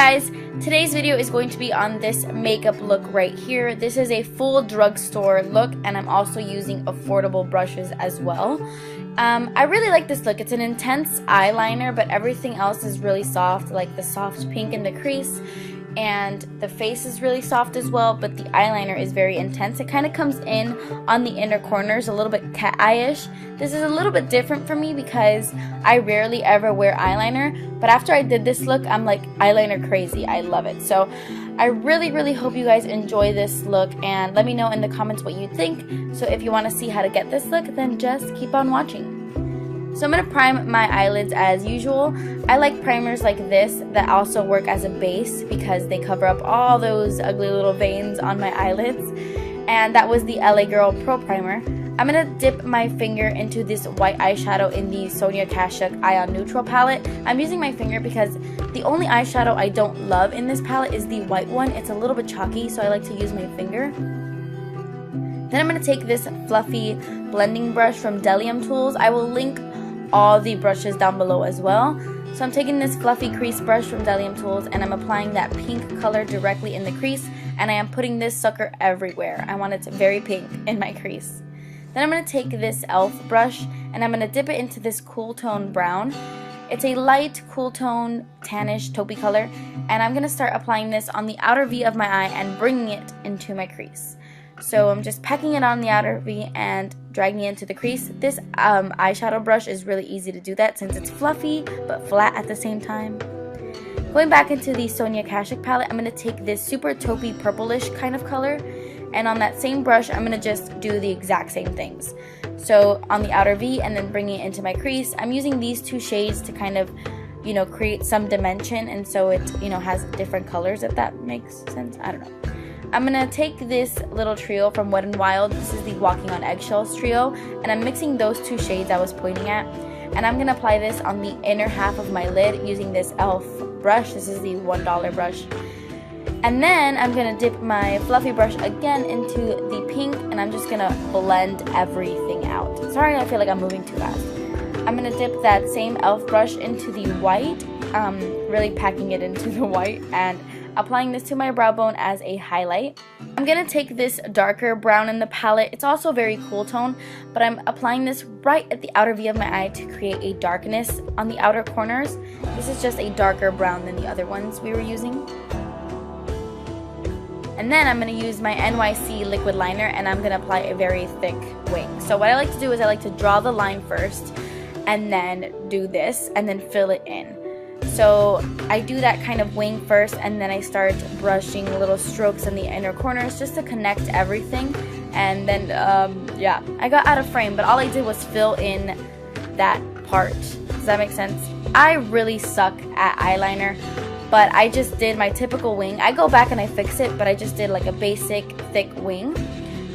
guys, today's video is going to be on this makeup look right here. This is a full drugstore look, and I'm also using affordable brushes as well. I really like this look. It's an intense eyeliner, but everything else is really soft, like the soft pink in the crease, and the face is really soft as well, but the eyeliner is very intense. It kind of comes in on the inner corners, a little bit cat eye-ish. This is a little bit different for me because I rarely ever wear eyeliner, but after I did this look, I'm like eyeliner crazy. I love it. So I really hope you guys enjoy this look, and let me know in the comments what you think. So if you want to see how to get this look, then just keep on watching. So I'm going to prime my eyelids as usual. I like primers like this that also work as a base because they cover up all those ugly little veins on my eyelids. And that was the LA Girl Pro Primer. I'm going to dip my finger into this white eyeshadow in the Sonia Kashuk Eye on Neutral palette. I'm using my finger because the only eyeshadow I don't love in this palette is the white one. It's a little bit chalky, so I like to use my finger. Then I'm going to take this fluffy blending brush from Delium Tools. I will link all the brushes down below as well. So I'm taking this fluffy crease brush from Delium Tools, and I'm applying that pink color directly in the crease, and I am putting this sucker everywhere. I want it very pink in my crease. Then I'm going to take this e.l.f. brush, and I'm going to dip it into this cool tone brown. It's a light cool tone tannish taupey color, and I'm going to start applying this on the outer V of my eye and bringing it into my crease. So I'm just packing it on the outer V and dragging it into the crease. This eyeshadow brush is really easy to do that since it's fluffy but flat at the same time. Going back into the Sonia Kashuk palette, I'm going to take this super taupey purplish kind of color, and on that same brush I'm going to just do the exact same things. So on the outer V and then bringing it into my crease, I'm using these two shades to kind of, you know, create some dimension, and so it, you know, has different colors, if that makes sense. I don't know. I'm going to take this little trio from Wet n Wild. This is the Walking on Eggshells trio, and I'm mixing those two shades I was pointing at, and I'm going to apply this on the inner half of my lid using this e.l.f. brush. This is the $1 brush. And then I'm going to dip my fluffy brush again into the pink, and I'm just going to blend everything out. Sorry, I feel like I'm moving too fast. I'm going to dip that same e.l.f. brush into the white, really packing it into the white, and applying this to my brow bone as a highlight. I'm going to take this darker brown in the palette. It's also very cool tone, but I'm applying this right at the outer V of my eye to create a darkness on the outer corners. This is just a darker brown than the other ones we were using. And then I'm going to use my NYC liquid liner, and I'm going to apply a very thick wing. So what I like to do is I like to draw the line first and then do this and then fill it in. So I do that kind of wing first, and then I start brushing little strokes in the inner corners just to connect everything. And then, yeah, I got out of frame, but all I did was fill in that part. Does that make sense? I really suck at eyeliner, but I just did my typical wing. I go back and I fix it, but I just did like a basic thick wing.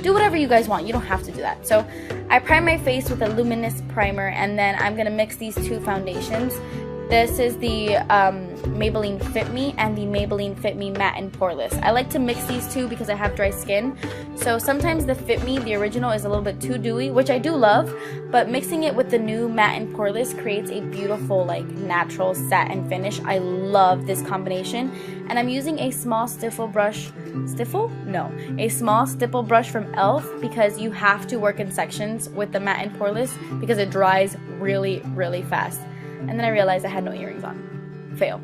Do whatever you guys want. You don't have to do that. So I prime my face with a luminous primer, and then I'm going to mix these two foundations. This is the Maybelline Fit Me and the Maybelline Fit Me Matte and Poreless. I like to mix these two because I have dry skin. So sometimes the Fit Me, the original, is a little bit too dewy, which I do love, but mixing it with the new Matte and Poreless creates a beautiful, like, natural satin finish. I love this combination. And I'm using a small stipple brush. Stipple? No. A small stipple brush from e.l.f. because you have to work in sections with the Matte and Poreless because it dries really fast. And then I realized I had no earrings on. Fail.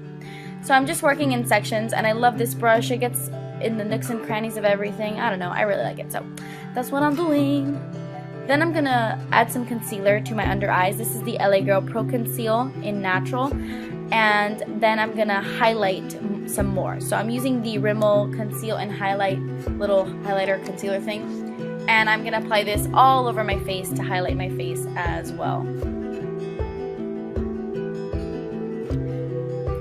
So I'm just working in sections, and I love this brush. It gets in the nooks and crannies of everything. I don't know. I really like it. So that's what I'm doing. Then I'm going to add some concealer to my under eyes. This is the LA Girl Pro Conceal in Natural. And then I'm going to highlight some more. So I'm using the Rimmel Conceal and Highlight little highlighter concealer thing. And I'm going to apply this all over my face to highlight my face as well.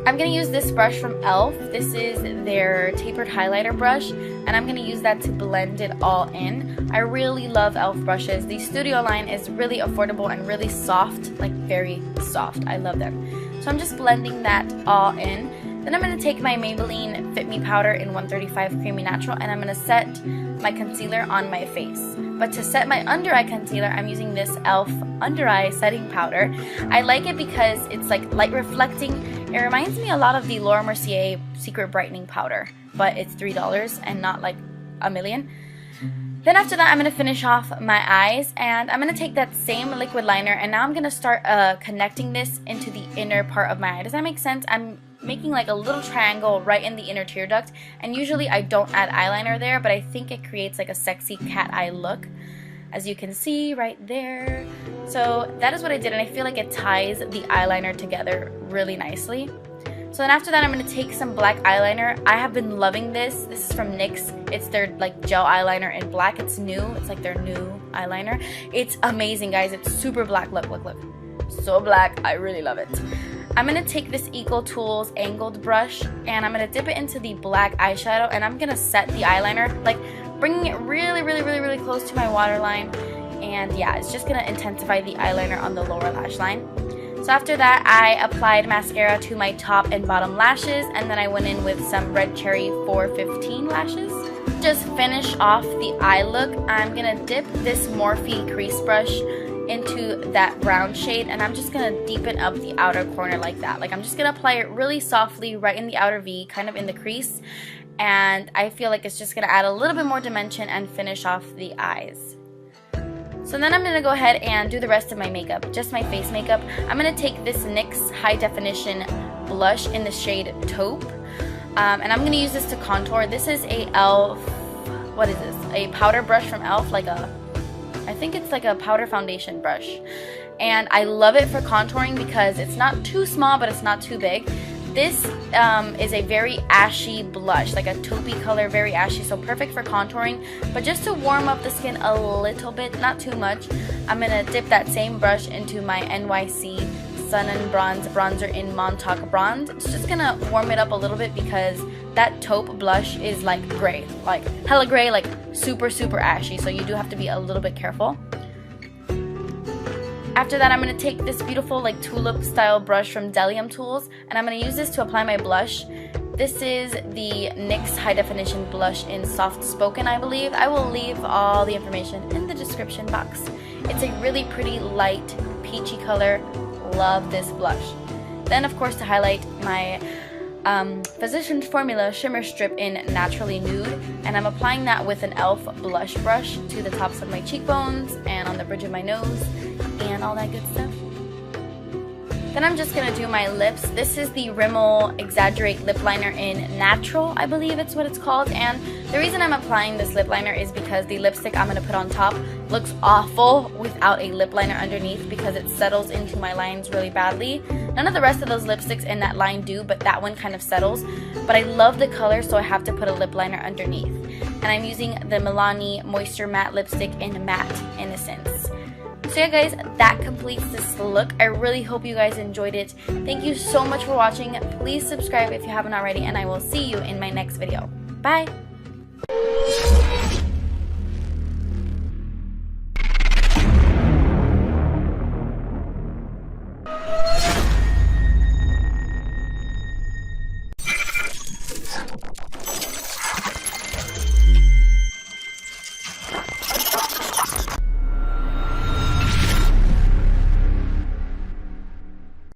I'm going to use this brush from e.l.f. This is their tapered highlighter brush, and I'm going to use that to blend it all in. I really love e.l.f. brushes. The Studio line is really affordable and really soft, like very soft. I love them. So I'm just blending that all in. Then I'm going to take my Maybelline Fit Me powder in 135 Creamy Natural, and I'm going to set my concealer on my face. But to set my under eye concealer, I'm using this e.l.f. under eye setting powder. I like it because it's like light reflecting It reminds me a lot of the Laura Mercier Secret Brightening Powder, but it's $3 and not like a million. Then after that, I'm going to finish off my eyes, and I'm going to take that same liquid liner, and now I'm going to start connecting this into the inner part of my eye. Does that make sense? I'm making like a little triangle right in the inner tear duct, and usually I don't add eyeliner there, but I think it creates like a sexy cat eye look, as you can see right there. So that is what I did, and I feel like it ties the eyeliner together really nicely. So then after that, I'm going to take some black eyeliner. I have been loving this. This is from NYX. It's their like gel eyeliner in black. It's new. It's like their new eyeliner. It's amazing, guys. It's super black. Look, look, look. So black. I really love it. I'm going to take this Eco Tools angled brush, and I'm going to dip it into the black eyeshadow, and I'm going to set the eyeliner, like bringing it really, really, really, really close to my waterline. And yeah, it's just going to intensify the eyeliner on the lower lash line. So after that, I applied mascara to my top and bottom lashes, and then I went in with some Red Cherry 415 lashes. Just finish off the eye look, I'm going to dip this Morphe crease brush into that brown shade, and I'm just going to deepen up the outer corner like that. Like I'm just going to apply it really softly right in the outer V, kind of in the crease, and I feel like it's just going to add a little bit more dimension and finish off the eyes. So then I'm going to go ahead and do the rest of my makeup, just my face makeup. I'm going to take this NYX High Definition blush in the shade Taupe, and I'm going to use this to contour. This is a e.l.f., what is this? A powder brush from e.l.f., like a, I think it's like a powder foundation brush. And I love it for contouring because it's not too small, but it's not too big. This is a very ashy blush, like a taupey color, very ashy, so perfect for contouring. But just to warm up the skin a little bit, not too much, I'm going to dip that same brush into my NYC Sun and Bronze bronzer in Montauk Bronze. It's just going to warm it up a little bit because that taupe blush is like gray, like hella gray, like super, super ashy, so you do have to be a little bit careful. After that, I'm going to take this beautiful like tulip style brush from Delium Tools, and I'm going to use this to apply my blush. This is the NYX High Definition blush in Soft Spoken, I believe. I will leave all the information in the description box. It's a really pretty light peachy color. Love this blush. Then of course, to highlight, my Physicians Formula Shimmer Strip in Naturally Nude, and I'm applying that with an e.l.f. blush brush to the tops of my cheekbones and on the bridge of my nose and all that good stuff. Then I'm just going to do my lips. This is the Rimmel Exaggerate Lip Liner in Natural, I believe it's what it's called, and the reason I'm applying this lip liner is because the lipstick I'm going to put on top looks awful without a lip liner underneath because it settles into my lines really badly. None of the rest of those lipsticks in that line do, but that one kind of settles. But I love the color, so I have to put a lip liner underneath. And I'm using the Milani Moisture Matte Lipstick in Matte Innocence. So yeah guys, that completes this look. I really hope you guys enjoyed it. Thank you so much for watching. Please subscribe if you haven't already, and I will see you in my next video. Bye!